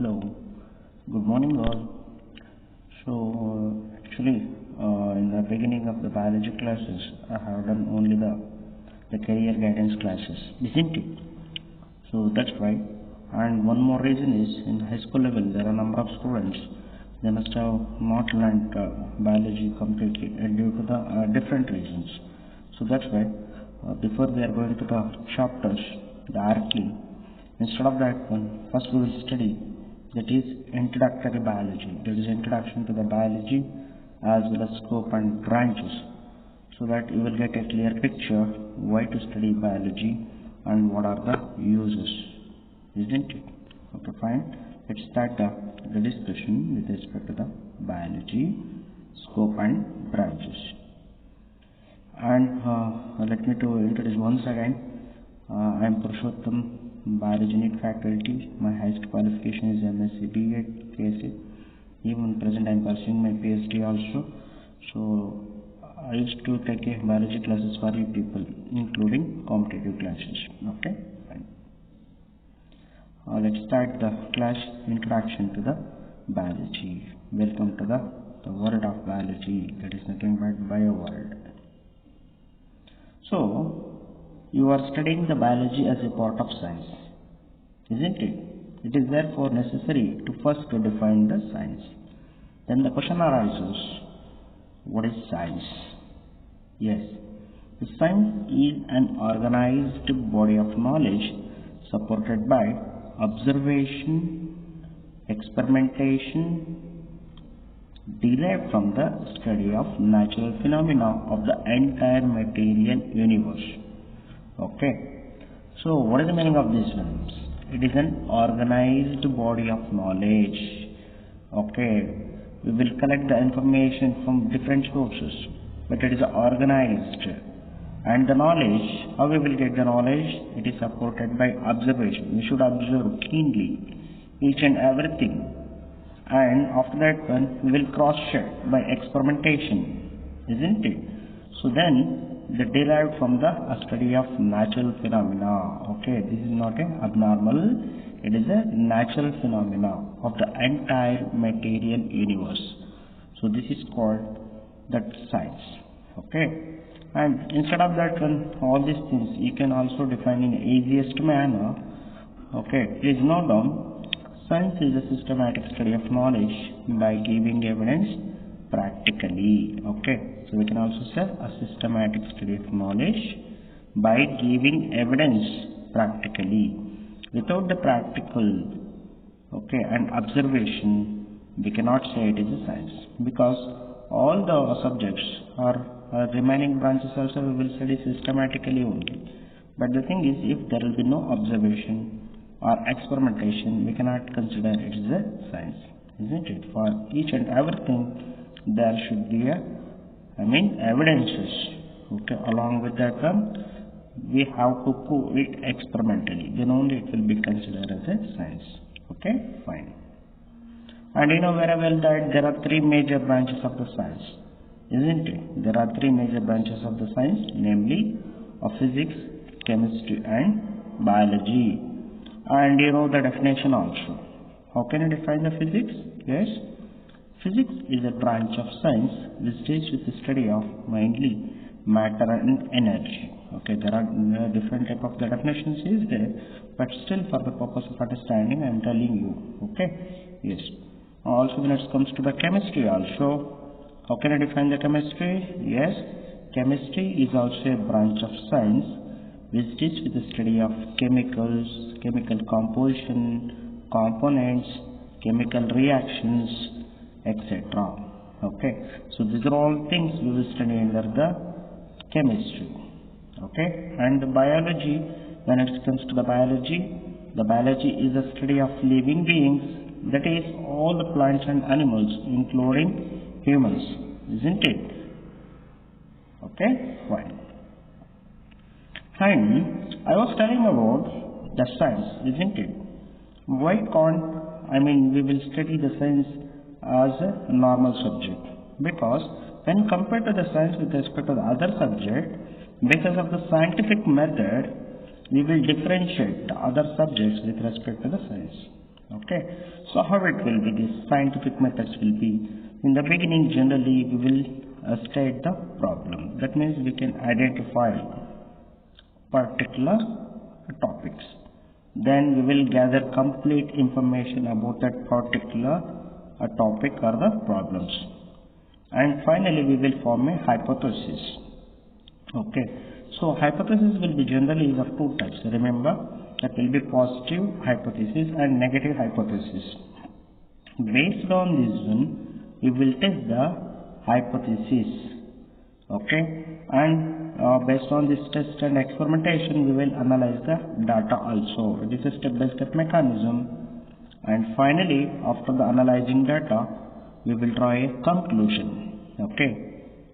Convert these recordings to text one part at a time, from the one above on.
Hello, good morning all. So in the beginning of the biology classes, I have done only the career guidance classes, isn't it? So that's right. And one more reason is in high school level there are a number of students, they must have not learned biology completely due to the different reasons. So that's why before we are going to the chapters directly, instead of that one, first we will study that is introductory biology. That is introduction to the biology as well as scope and branches, so that you will get a clear picture why to study biology and what are the uses, isn't it? Okay, fine. Let's start the discussion with respect to the biology, scope and branches. And let me to introduce once again. I am Purushottam, biology NEET faculty. My highest qualification is MSc B.Ed KSc. Even present I am pursuing my PhD also. So I used to take a biology classes for you people, including competitive classes. Okay, fine. Let's start the class introduction to the biology. Welcome to the world of biology. That is nothing but bio world. So you are studying the biology as a part of science, isn't it? It is therefore necessary to first define the science. Then the question arises, what is science? Yes, the science is an organized body of knowledge supported by observation, experimentation, derived from the study of natural phenomena of the entire material universe. Okay, so what is the meaning of these ones? It is an organized body of knowledge. Okay, we will collect the information from different sources, but it is organized. And the knowledge, how we will get the knowledge? It is supported by observation. We should observe keenly each and everything. And after that one, we will cross-check by experimentation, isn't it? So then, they derived from the study of natural phenomena. Okay, this is not an abnormal, it is a natural phenomena of the entire material universe. So this is called that science. Okay, and instead of that one, all these things you can also define in easiest manner. Okay, please note down, science is a systematic study of knowledge by giving evidence practically. Okay, so we can also say a systematic study of knowledge by giving evidence practically. Without the practical, okay, and observation, we cannot say it is a science, because all the subjects are remaining branches also we will study systematically only. But the thing is, if there will be no observation or experimentation, we cannot consider it is a science, isn't it? For each and everything there should be evidences. Okay, along with that one, we have to prove it experimentally, then only it will be considered as a science. Okay, fine. And you know very well that there are three major branches of the science, isn't it? There are three major branches of the science, namely of physics, chemistry and biology. And you know the definition also. How can you define the physics? Yes, physics is a branch of science which deals with the study of mainly matter and energy. Okay, there are different type of the definitions is there, but still for the purpose of understanding I am telling you. Okay, yes. Also when it comes to the chemistry also, how can I define the chemistry? Yes, chemistry is also a branch of science which deals with the study of chemicals, chemical composition, components, chemical reactions, etc. Okay, so these are all things we will study under the chemistry. Okay, and the biology, when it comes to the biology is the study of living beings, that is all the plants and animals including humans, isn't it? Okay, fine. And I was telling about the science, isn't it? Why can't, we will study the science as a normal subject? Because when compared to the science with respect to the other subject, because of the scientific method, we will differentiate the other subjects with respect to the science. Okay, so how it will be, these scientific methods will be, in the beginning generally we will state the problem. That means we can identify particular topics. Then we will gather complete information about that particular topic or the problems. And finally we will form a hypothesis. Okay, so hypothesis will be generally of two types. Remember, that will be positive hypothesis and negative hypothesis. Based on this one, we will test the hypothesis. Okay, and based on this test and experimentation, we will analyze the data also. It is a step-by-step mechanism. And finally, after the analyzing data, we will draw a conclusion. Okay.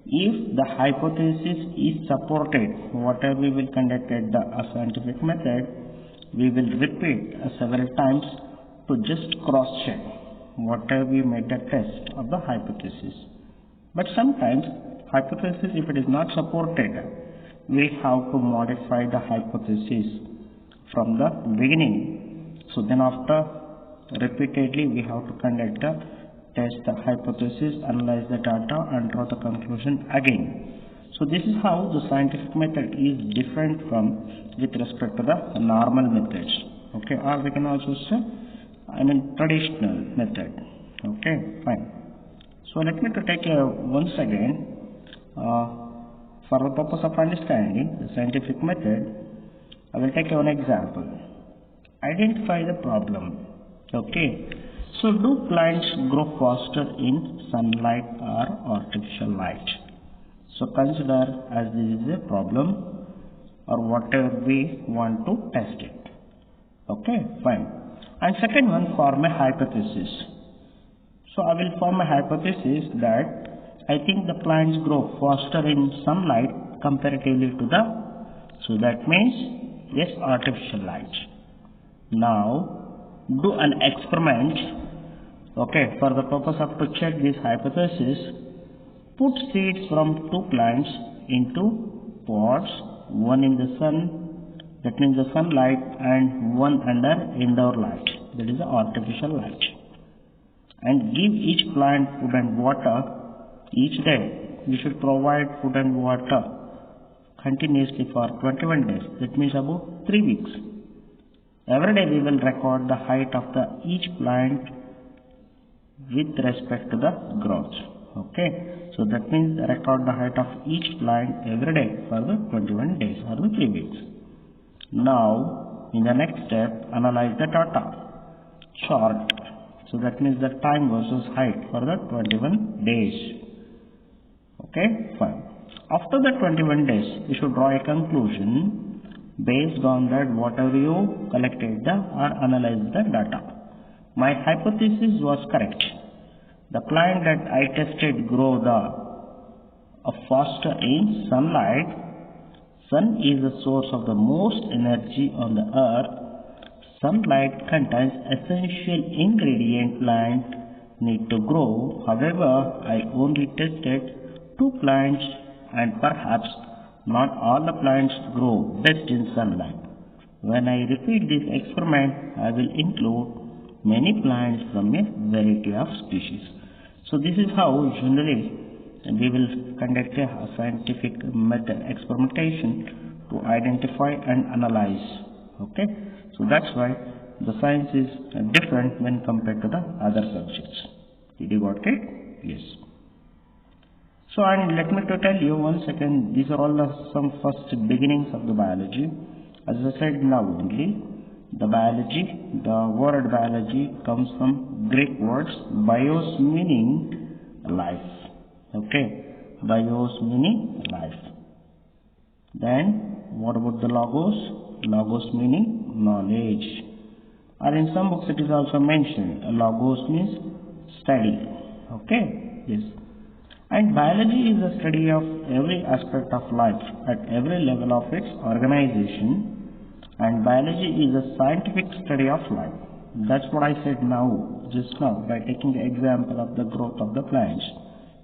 If the hypothesis is supported, whatever we will conduct at the scientific method, we will repeat several times to just cross-check whatever we made the test of the hypothesis. But sometimes hypothesis, if it is not supported, we have to modify the hypothesis from the beginning. So then after repeatedly we have to conduct the test the hypothesis, analyze the data and draw the conclusion again. So this is how the scientific method is different from with respect to the normal methods. Okay, or we can also say traditional method. Okay, fine. So let me to take once again for the purpose of understanding the scientific method, I will take one example. Identify the problem. Okay, so do plants grow faster in sunlight or artificial light? So consider as this is a problem or whatever we want to test it. Okay, fine. And second one, form a hypothesis. So I will form a hypothesis that I think the plants grow faster in sunlight comparatively to so that means yes, artificial light. Now do an experiment. Okay, for the purpose of to check this hypothesis, put seeds from two plants into pots, one in the sun, that means the sunlight, and one under indoor light, that is the artificial light. And give each plant food and water each day. We should provide food and water continuously for 21 days, that means about 3 weeks. Every day we will record the height of each plant with respect to the growth. Okay, so that means record the height of each plant every day for the 21 days or the 3 weeks. Now in the next step, analyze the data chart. So that means the time versus height for the 21 days. Okay, fine. After the 21 days, you should draw a conclusion based on that whatever you collected or analyzed the data. My hypothesis was correct. The plant that I tested grow faster in sunlight. Sun is the source of the most energy on the earth. Sunlight contains essential ingredient plant need to grow. However, I only tested 2 plants and perhaps not all the plants grow best in sunlight. When I repeat this experiment, I will include many plants from a variety of species. So this is how generally we will conduct a scientific method experimentation to identify and analyze. Okay, so that's why the science is different when compared to the other subjects. Did you got it? Yes. So and let me to tell you once again, these are all some first beginnings of the biology. As I said now only, the word biology comes from Greek words bios meaning life. Okay, bios meaning life. Then what about the logos? Logos meaning knowledge. Or in some books it is also mentioned, logos means study. Okay, yes. And biology is the study of every aspect of life at every level of its organization. And biology is a scientific study of life. That's what I said just now, by taking the example of the growth of the plants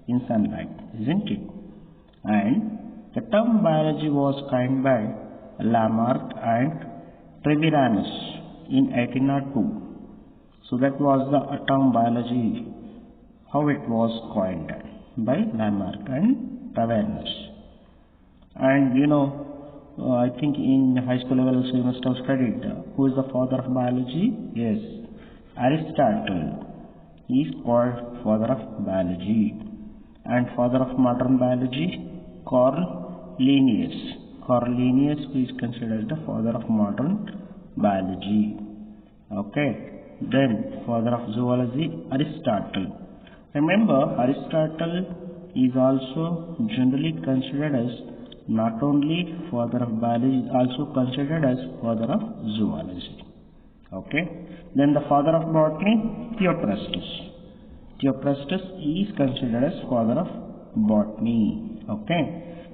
in sunlight, isn't it? And the term biology was coined by Lamarck and Treviranus in 1802. So that was the term biology, how it was coined by Lamarck and Tavernes. And I think in high school level also you must have studied who is the father of biology. Yes, Aristotle is called father of biology. And father of modern biology, Carl Linnaeus. Carl Linnaeus is considered the father of modern biology. Okay. Then father of zoology, Aristotle. Remember, Aristotle is also generally considered as not only father of biology, is also considered as father of zoology. Okay. Then the father of botany, Theophrastus. Theophrastus is considered as father of botany. Okay.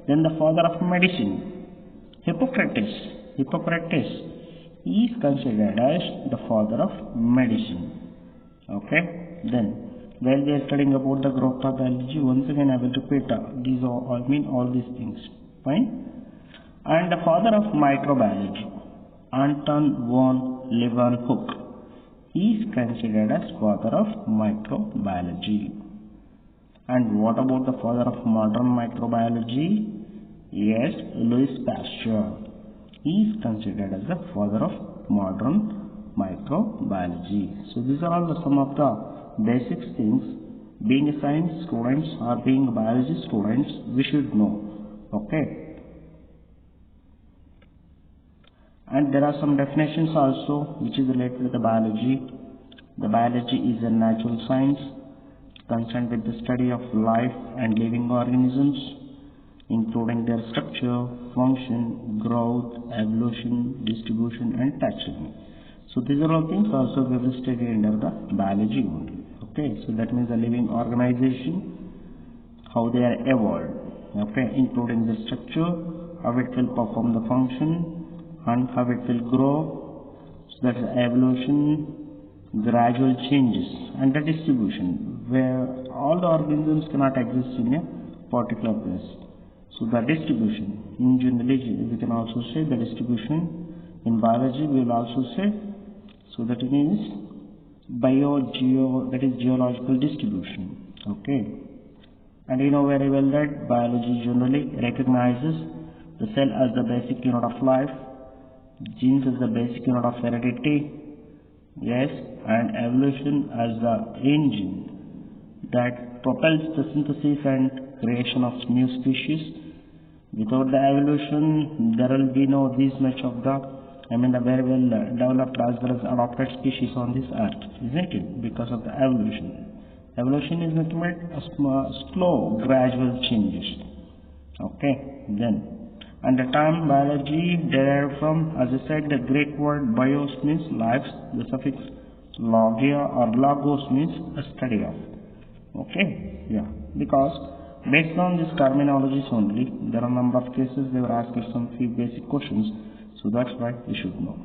Then the father of medicine, Hippocrates. Hippocrates is considered as the father of medicine. Okay. Then while we are studying about the growth of biology, once again I will repeat these all these things. Fine. And the father of microbiology, Anton von Leeuwenhoek, is considered as father of microbiology. And what about the father of modern microbiology? Yes, Louis Pasteur is considered as the father of modern microbiology. So these are all some of the basic things being a science students or being a biology students we should know. Okay. And there are some definitions also which is related to the biology. The biology is a natural science concerned with the study of life and living organisms, including their structure, function, growth, evolution, distribution and taxonomy. So these are all things also we will study under the biology only. Okay, so that means the living organization, how they are evolved, okay, including the structure, how it will perform the function, and how it will grow. So that's evolution, gradual changes, and the distribution, where all the organisms cannot exist in a particular place. So the distribution, in generally we can also say the distribution. In biology we will also say, so that means that is geological distribution. Okay. And you know very well that biology generally recognizes the cell as the basic unit of life, genes as the basic unit of heredity, yes, and evolution as the engine that propels the synthesis and creation of new species. Without the evolution, there will be no this much of the very well developed as well as adapted species on this earth, isn't it? Because of the evolution. Evolution is nothing but a slow, gradual changes. Okay, then. And the term biology derived from, as I said, the Greek word bios means life, the suffix logia or logos means a study of. Okay, yeah, because based on these terminologies only, there are a number of cases they were asked some few basic questions. So that's why we should know.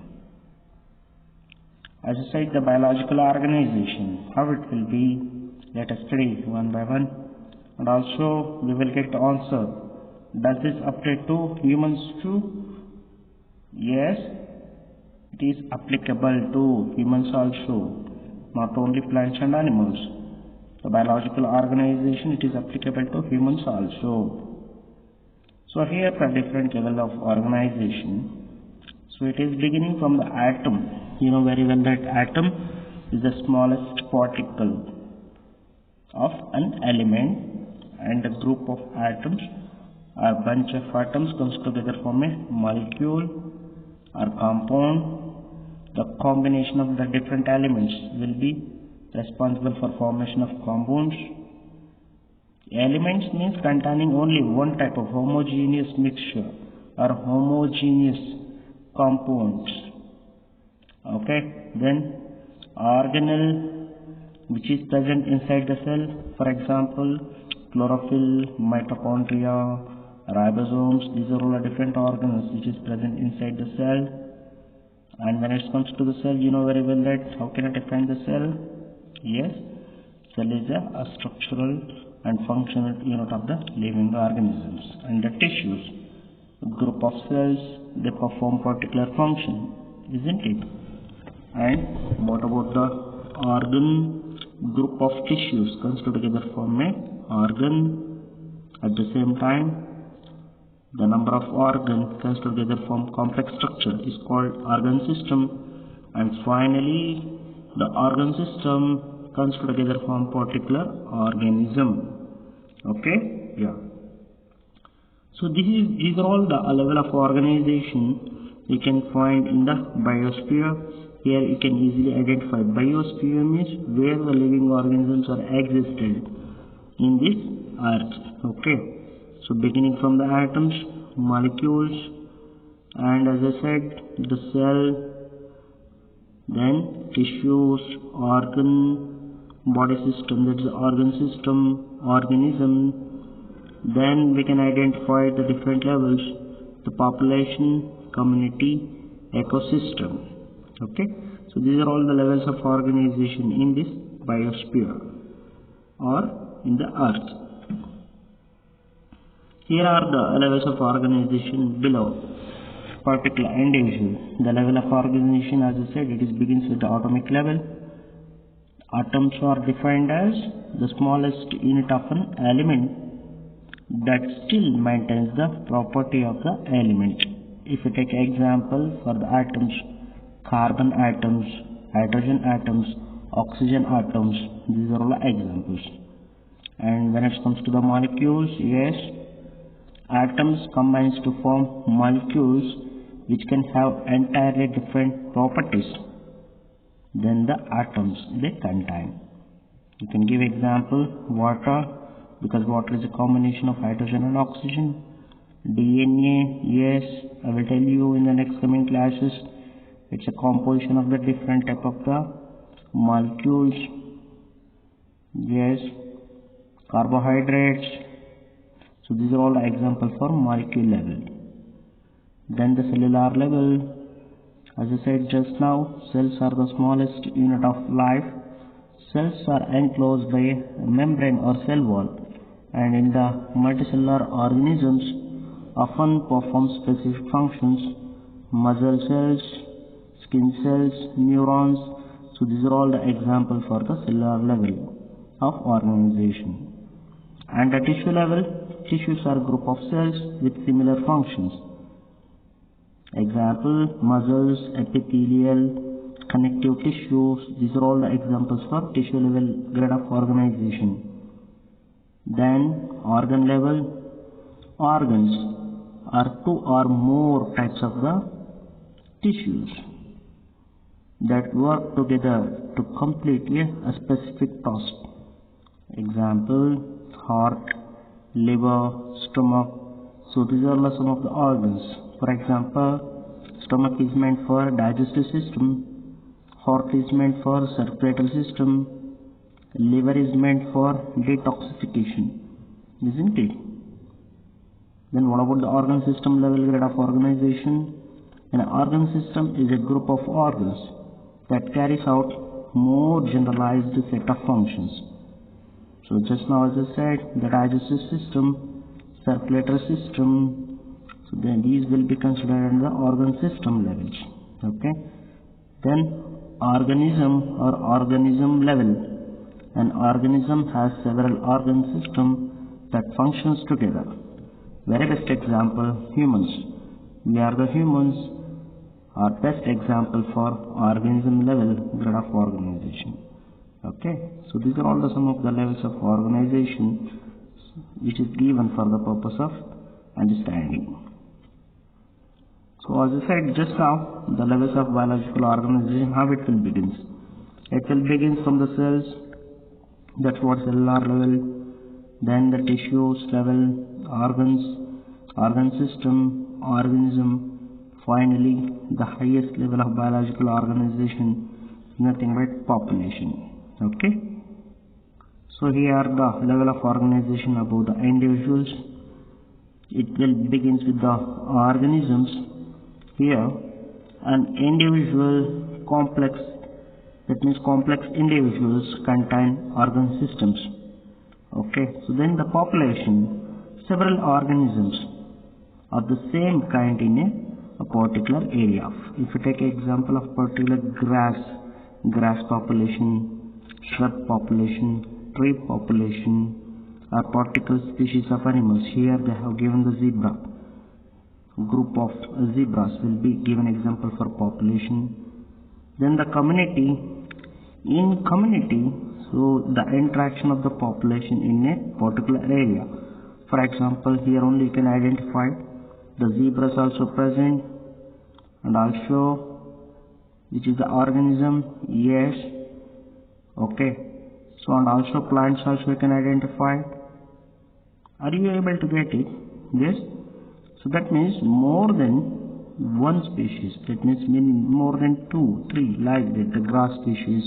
As I said, the biological organization, how it will be, let us study one by one. And also we will get the answer. Does this apply to humans too? Yes, it is applicable to humans also, not only plants and animals. The biological organization, it is applicable to humans also. So here the different level of organization. So it is beginning from the atom. You know very well that atom is the smallest particle of an element, and a group of atoms or bunch of atoms comes together from a molecule or compound. The combination of the different elements will be responsible for formation of compounds. Elements means containing only one type of homogeneous mixture or homogeneous compounds. Okay, then organelle which is present inside the cell, for example chlorophyll, mitochondria, ribosomes, these are all different organs which is present inside the cell. And when it comes to the cell, you know very well that how can I define the cell? Yes, cell is a structural and functional unit of the living organisms. And the tissues, a group of cells, they perform particular function, isn't it? And what about the organ, group of tissues comes together form a organ. At the same time, the number of organs comes together form complex structure is called organ system. And finally, the organ system comes together form particular organism. Okay? Yeah. So these are all the level of organization you can find in the biosphere. Here you can easily identify biosphere means where the living organisms are existed in this earth. Okay. So beginning from the atoms, molecules, and as I said, the cell, then tissues, organ, body system, that's the organ system, organism. Then we can identify the different levels, the population, community, ecosystem. Okay, so these are all the levels of organization in this biosphere or in the earth. Here are the levels of organization below particular individual. The level of organization, as I said, it begins with the atomic level. Atoms are defined as the smallest unit of an element that still maintains the property of the element. If you take example for the atoms, carbon atoms, hydrogen atoms, oxygen atoms, these are all examples. And when it comes to the molecules, yes, atoms combines to form molecules which can have entirely different properties than the atoms they contain. You can give example, water, because water is a combination of hydrogen and oxygen. DNA, yes, I will tell you in the next coming classes, it's a composition of the different type of the molecules. Yes, carbohydrates. So these are all the examples for molecule level. Then the cellular level, as I said just now, cells are the smallest unit of life. Cells are enclosed by a membrane or cell wall, and in the multicellular organisms often perform specific functions, muscle cells, skin cells, neurons. So these are all the examples for the cellular level of organization. And at tissue level, tissues are a group of cells with similar functions. Example, muscles, epithelial, connective tissues. These are all the examples for tissue level grade of organization. Then organ level, organs are two or more types of the tissues that work together to complete a specific task. Example, heart, liver, stomach. So these are some of the organs. For example, stomach is meant for digestive system, heart is meant for circulatory system, liver is meant for detoxification, isn't it? Then what about the organ system level grade of organization? An organ system is a group of organs that carries out more generalized set of functions. So just now as I said, the digestive system, circulatory system, so then these will be considered in the organ system levels. Okay. Then organism or organism level. An organism has several organ systems that functions together. Very best example, humans. We are the humans are best example for organism level grade of organization. Okay, so these are all some of the levels of organization which is given for the purpose of understanding. So as I said just now, the levels of biological organization, how it will begin. It will begin from the cells, that's what cellular level, then the tissues level, organs, organ system, organism, finally the highest level of biological organization, nothing but population. Okay. So here are the level of organization about the individuals. It will begins with the organisms. Here an individual complex, that means complex individuals contain organ systems. Okay, so then the population, several organisms of the same kind in a particular area. If you take example of particular grass, grass population, shrub population, tree population, or particular species of animals. Here they have given the zebra. Group of zebras will be given example for population. Then the community. In community, so the interaction of the population in a particular area. For example, here only you can identify the zebras also present, and also which is the organism. Yes. Okay. So and also plants also you can identify. Are you able to get it? Yes. So that means more than one species. That means meaning more than 2, 3 like that. The grass species.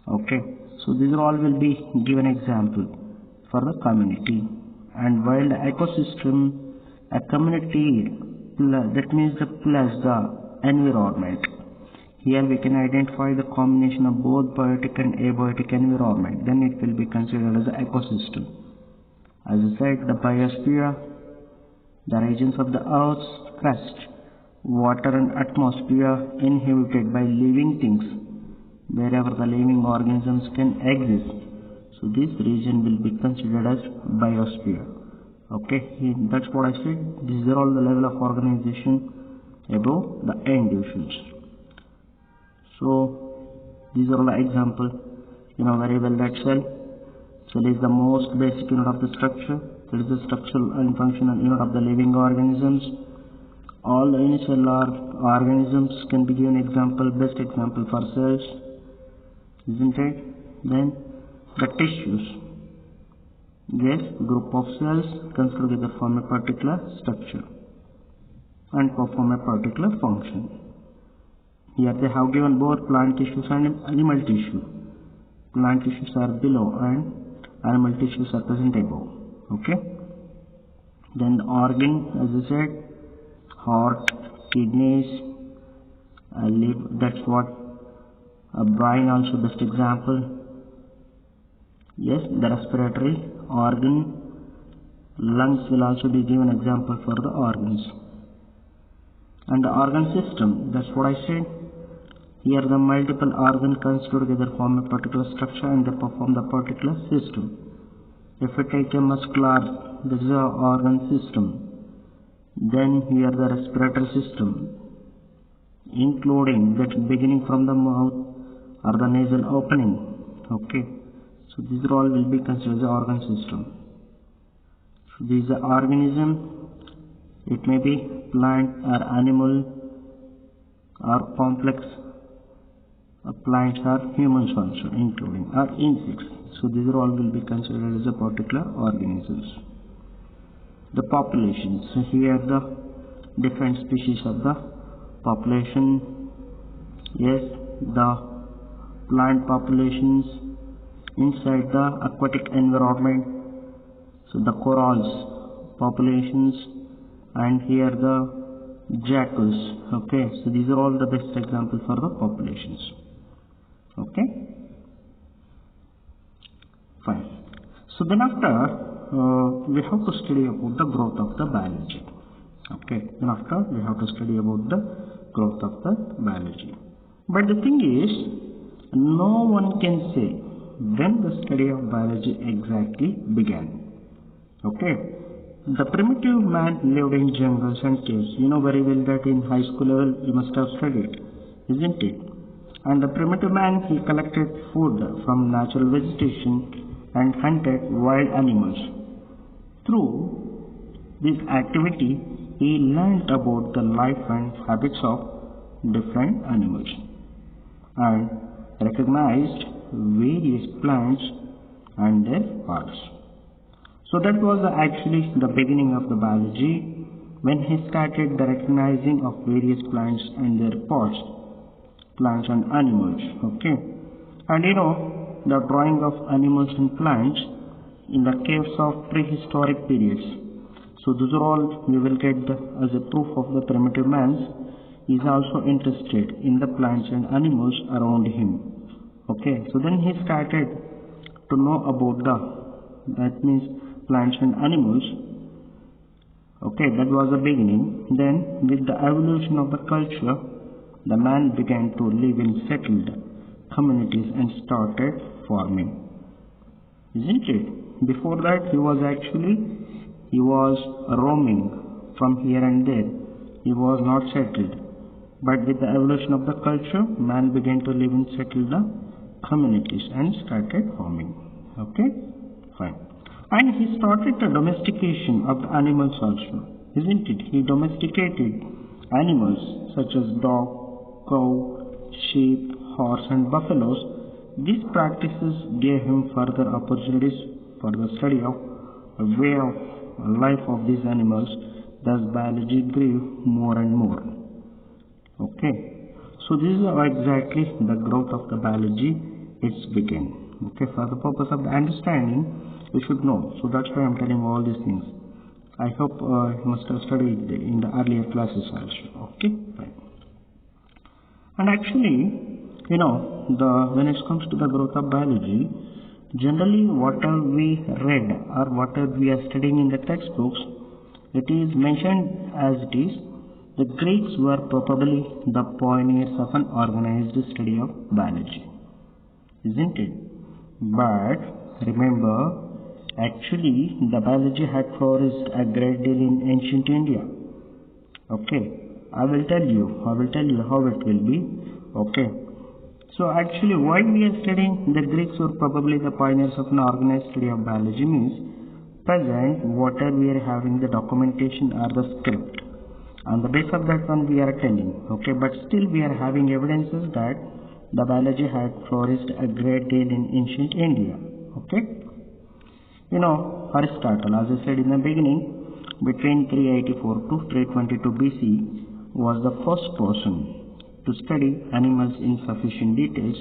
Okay. So these all will be given example for the community. And while the ecosystem, a community, that means the plus the environment. Here we can identify the combination of both biotic and abiotic environment. Then it will be considered as an ecosystem. As I said, the biosphere, the regions of the Earth's crust, water and atmosphere inhabited by living things, wherever the living organisms can exist. So this region will be considered as biosphere. Okay, that's what I said. These are all the level of organization above the individuals. So these are all the examples. You know very well that cell. Cell is the most basic unit of the structure. It is the structural and functional unit of the living organisms. All the unicellular organisms can be given example, best example for cells, isn't it? Then the tissues. Yes, group of cells considered together form a particular structure and perform a particular function. Here they have given both plant tissues and animal tissue. Plant tissues are below and animal tissues are present above. Okay. Then the organ, as I said, heart, kidneys, liver. That's what a brain also best example. Yes, the respiratory organ, lungs will also be given example for the organs. And the organ system, that's what I said. Here the multiple organs considered together form a particular structure and they perform the particular system. If we take a muscular, this is our organ system. Then here the respiratory system, including that beginning from the mouth or the nasal opening. Okay. So these all will be considered the organ system. So this is the organism. It may be plant or animal or complex. Plants or humans also including or insects. So these all will be considered as a particular organisms. The populations. So here the different species of the population. Yes, the plant populations inside the aquatic environment. So the corals populations, and here the jackals. Okay, so these are all the best examples for the populations. Okay, fine. So then after we have to study about the growth of the biology. Okay, then after we have to study about the growth of the biology. But the thing is, no one can say when the study of biology exactly began. Okay, the primitive man lived in jungles and caves. You know very well that in high school level you must have studied, isn't it? And the primitive man, he collected food from natural vegetation and hunted wild animals. Through this activity, he learned about the life and habits of different animals and recognized various plants and their parts. So that was actually the beginning of the biology, when he started the recognizing of various plants and their parts, plants and animals. Okay, and you know the drawing of animals and plants in the caves of prehistoric periods. So those are all we will get as a proof of the primitive man is also interested in the plants and animals around him. Okay, so then he started to know about that means plants and animals. Okay, that was the beginning. Then with the evolution of the culture, the man began to live in settled communities and started farming. Isn't it? Before that he was roaming from here and there. He was not settled. But with the evolution of the culture, man began to live in settled communities and started farming. Okay? Fine. And he started the domestication of the animals also. Isn't it? He domesticated animals such as dog, cow, sheep, horse and buffaloes. These practices gave him further opportunities for the study of a way of life of these animals. Thus biology grew more and more. Okay. So this is how exactly the growth of the biology is began. Okay. For the purpose of the understanding, we should know. So that's why I'm telling all these things. I hope you must have studied in the earlier classes also. Okay. Fine. And actually, when it comes to the growth of biology, generally whatever we read or whatever we are studying in the textbooks, it is mentioned as it is. The Greeks were probably the pioneers of an organized study of biology. Isn't it? But remember, actually the biology had flourished a great deal in ancient India. Okay. I will tell you how it will be. Okay. So actually why we are studying the Greeks were probably the pioneers of an organized study of biology means present whatever we are having the documentation or the script. On the basis of that one we are telling. Okay, but still we are having evidences that the biology had flourished a great deal in ancient India. Okay. Aristotle, as I said in the beginning, between 384 to 322 BC was the first person to study animals in sufficient details,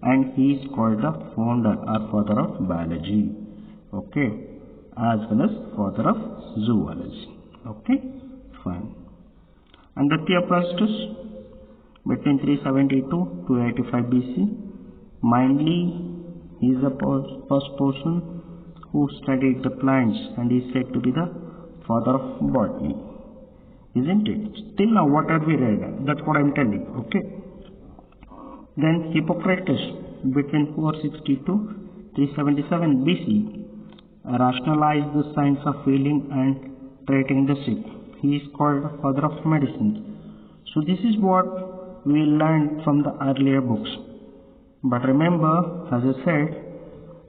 and he is called the founder or father of biology. Okay, as well as father of zoology. Okay, fine. And the Theophrastus between 372 to 85 BC, mainly he is the first person who studied the plants and is said to be the father of botany. Isn't it? Still now what have we read? That's what I am telling. Okay. Then Hippocrates between 460 to 377 BC rationalized the science of healing and treating the sick. He is called the father of medicine. So this is what we learned from the earlier books. But remember, as I said,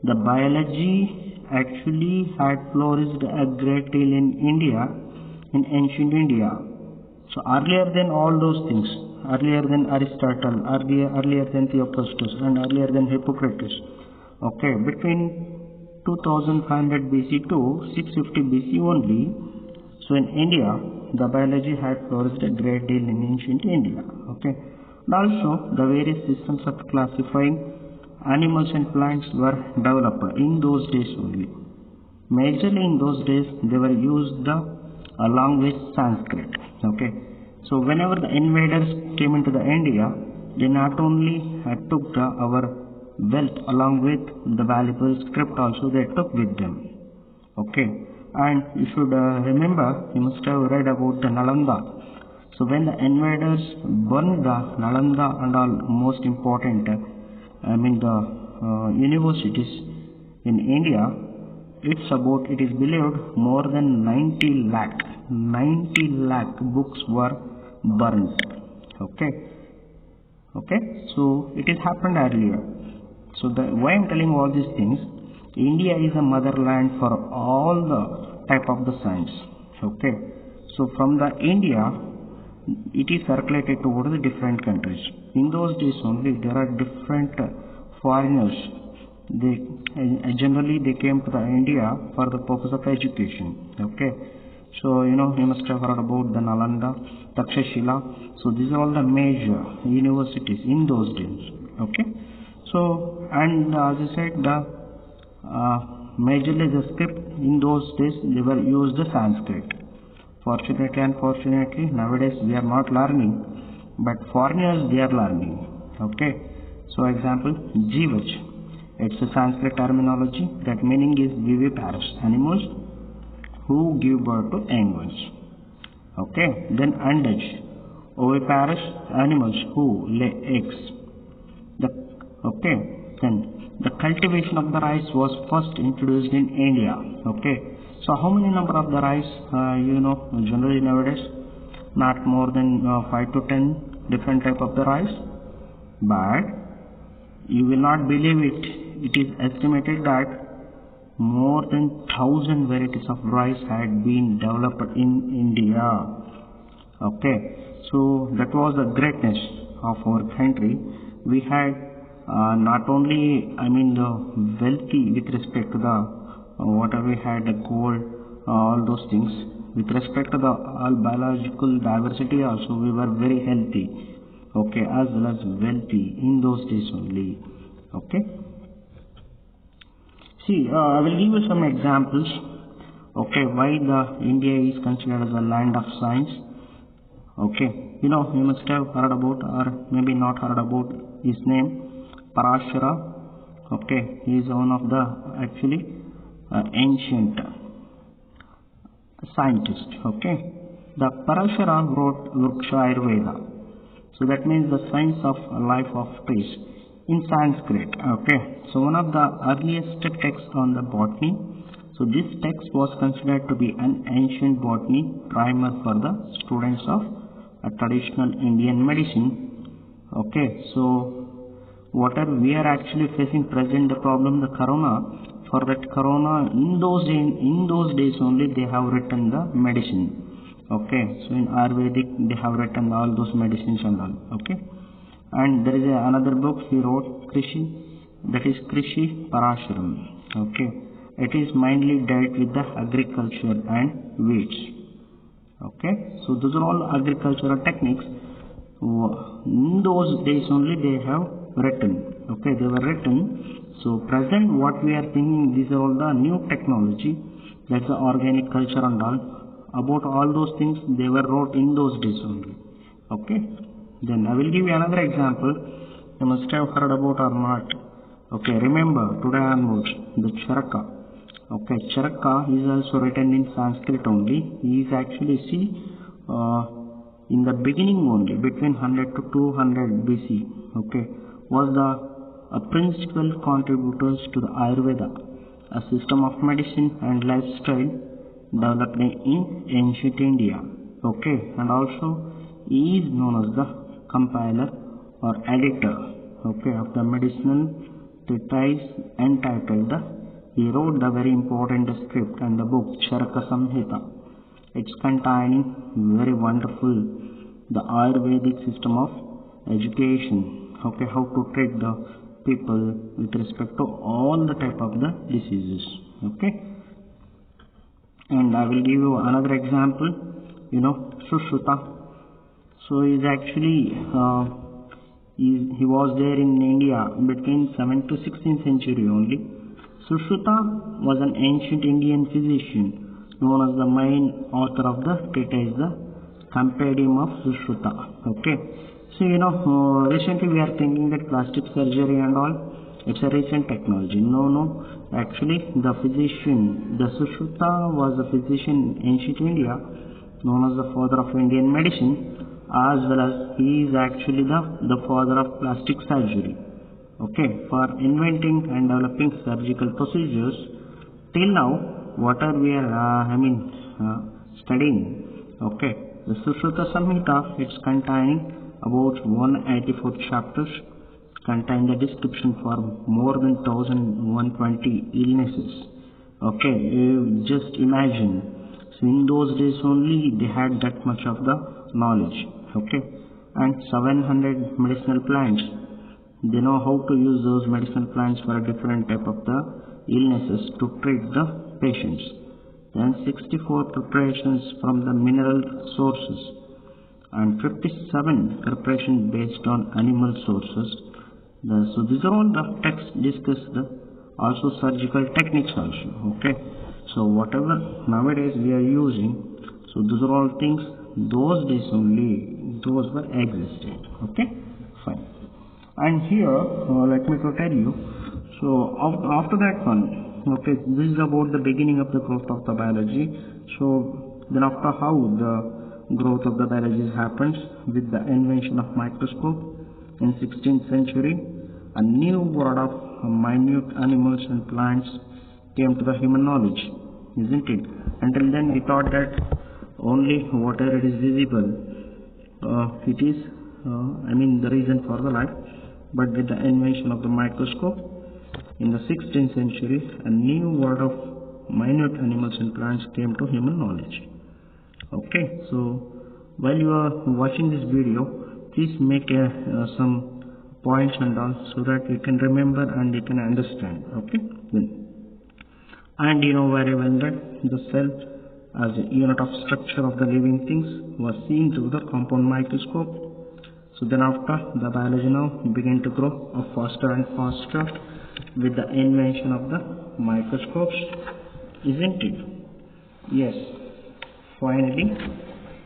the biology actually had flourished a great deal in India, in ancient India. So earlier than all those things, earlier than Aristotle, earlier than Theophrastus, and earlier than Hippocrates. Okay, between 2500 BC to 650 BC only. So in India, the biology had flourished a great deal in ancient India. Okay, and also the various systems of classifying animals and plants were developed in those days only. Majorly in those days they were used along with Sanskrit. Okay, so whenever the invaders came into the India, they not only took our wealth along with the valuable script also they took with them. Okay, and you should remember, you must have read about the Nalanda. So when the invaders burned the Nalanda and all most important the universities in India, it is believed more than 90 lakh books were burned. Okay, so it has happened earlier. So why I am telling all these things, India is a motherland for all the type of the science. Okay, so from the India it is circulated towards the different countries. In those days only there are different foreigners. They generally came to the India for the purpose of education. Okay, so you must have heard about the Nalanda, Takshashila. So these are all the major universities in those days. Okay, so and as I said, the majorly the script in those days they were used the Sanskrit. Fortunately, unfortunately, nowadays we are not learning, but foreigners they are learning. Okay, so example, Jeevach. It's a Sanskrit terminology. That meaning is viviparous, animals who give birth to young ones. Okay, then Andaj, oviparous, animals who lay eggs. Okay, then the cultivation of the rice was first introduced in India. Okay, so how many number of the rice generally nowadays? Not more than 5 to 10 different type of the rice, but you will not believe it. It is estimated that more than 1,000 varieties of rice had been developed in India. Okay, so that was the greatness of our country. We had not only the wealthy with respect to the whatever we had, the gold, all those things. With respect to the all biological diversity also, we were very healthy. Okay, as well as wealthy in those days only. Okay, see, I will give you some examples. Okay, why the India is considered as a land of science. Okay, you must have heard about, or maybe not heard about his name, Parashara. Okay, he is one of the actually ancient scientist. Okay, the Parashara wrote Vriksha Ayurveda. So that means the science of life of trees in Sanskrit. Okay, so one of the earliest texts on the botany. So this text was considered to be an ancient botany primer for the students of traditional Indian medicine. Okay, so whatever we are actually facing present, the problem, the corona. For that corona, in those days only they have written the medicine. Okay, so in Ayurvedic they have written all those medicines and all. Okay, and there is another book he wrote, Krishi, that is Krishi Parashuram. Okay, it is mainly dealt with the agriculture and weeds. Okay, so those are all agricultural techniques. In those days only they have written. Okay, they were written. So present what we are thinking, these are all the new technology, that's the organic culture and all. About all those things they were wrote in those days only. Okay, then I will give you another example. You must have heard about or not. Okay, remember today onwards the Charaka. Okay, Charaka is also written in Sanskrit only. He is actually in the beginning only, between 100 to 200 BC. Okay, was the principal contributors to the Ayurveda, a system of medicine and lifestyle developed in ancient India. Okay, and also he is known as the compiler or editor, okay, of the medicinal treatise entitled he wrote the very important script and the book Charaka Samhita. It's containing very wonderful the Ayurvedic system of education. Okay, how to treat the people with respect to all the type of the diseases. Okay, and I will give you another example. Sushruta. So he is actually he was there in India between 7th to 16th century only. Sushruta was an ancient Indian physician known as the main author of the treatise, the Compendium of Sushruta. Okay, so recently we are thinking that plastic surgery and all, it's a recent technology. No, actually the physician, the Sushruta was a physician in ancient India, known as the father of Indian medicine, as well as he is actually the father of plastic surgery. Okay, for inventing and developing surgical procedures. Till now, what are we are studying? Okay, the Sushruta Samhita, it's containing about 184 chapters, contain the description for more than 1,120 illnesses. Okay, just imagine. So in those days only they had that much of the knowledge. Okay, and 700 medicinal plants. They know how to use those medicinal plants for a different type of the illnesses to treat the patients. Then 64 preparations from the mineral sources and 57 preparations based on animal sources. So these are all the texts discussed, also surgical techniques also. Okay, so whatever nowadays we are using, so those are all things those days only those were existed. Okay, fine. And here let me to tell you, so after that one, okay, this is about the beginning of the growth of the biology. So then after how the growth of the biology happens with the invention of microscope in 16th century, a new world of minute animals and plants came to the human knowledge, isn't it? Until then we thought that only whatever it is visible, it is, the reason for the life. But with the invention of the microscope in the 16th century, a new world of minute animals and plants came to human knowledge. Okay, so while you are watching this video, please make some points and all, so that you can remember and you can understand. Okay, and you know very well that the cell as a unit of structure of the living things was seen through the compound microscope. So then after, the biology now began to grow faster and faster with the invention of the microscopes, isn't it? Yes. Finally,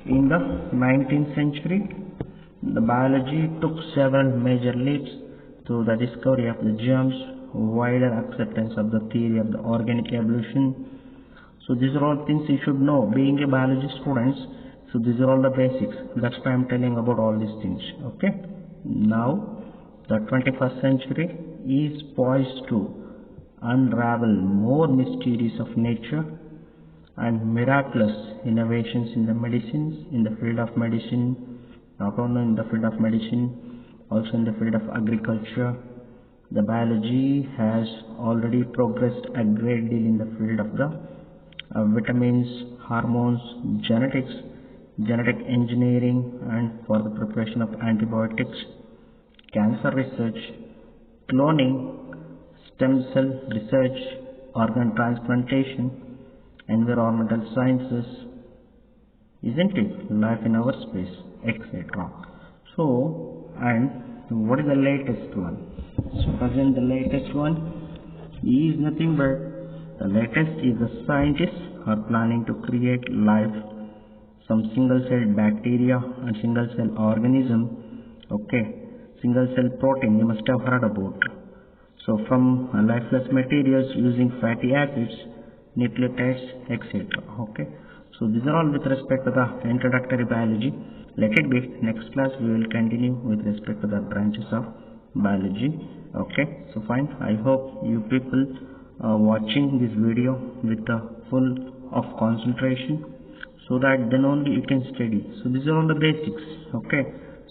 in the 19th century, the biology took several major leaps through the discovery of the germs, wider acceptance of the theory of the organic evolution. So these are all things you should know, being a biology student. So these are all the basics. That's why I'm telling about all these things. Okay. Now, the 21st century is poised to unravel more mysteries of nature and miraculous innovations in the medicines, in the field of medicine, not only in the field of medicine, also in the field of agriculture. The biology has already progressed a great deal in the field of the vitamins, hormones, genetics, genetic engineering, and for the preparation of antibiotics, cancer research, cloning, stem cell research, organ transplantation, environmental sciences, isn't it? Life in our space, etc. So, and what is the latest one? So, present the latest one is nothing but the latest is the scientists are planning to create life, some single-celled bacteria and single-cell organism. Okay, single-cell protein you must have heard about. So from lifeless materials using fatty acids, nucleotides, etc. Okay, so these are all with respect to the introductory biology. Let it be. Next class we will continue with respect to the branches of biology. Okay, so fine. I hope you people are watching this video with the full of concentration, so that then only you can study. So these are all the basics. Okay,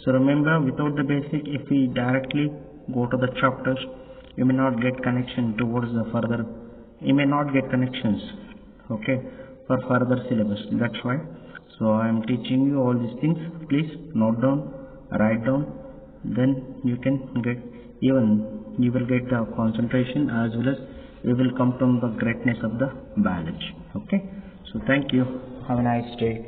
so remember, without the basic, if we directly go to the chapters, you may not get connection towards the further, you may not get connections, okay, for further syllabus. That's why. So I am teaching you all these things. Please note down, write down, then you can get, even you will get the concentration, as well as you will come from the greatness of the biology. Okay, so thank you. Have a nice day.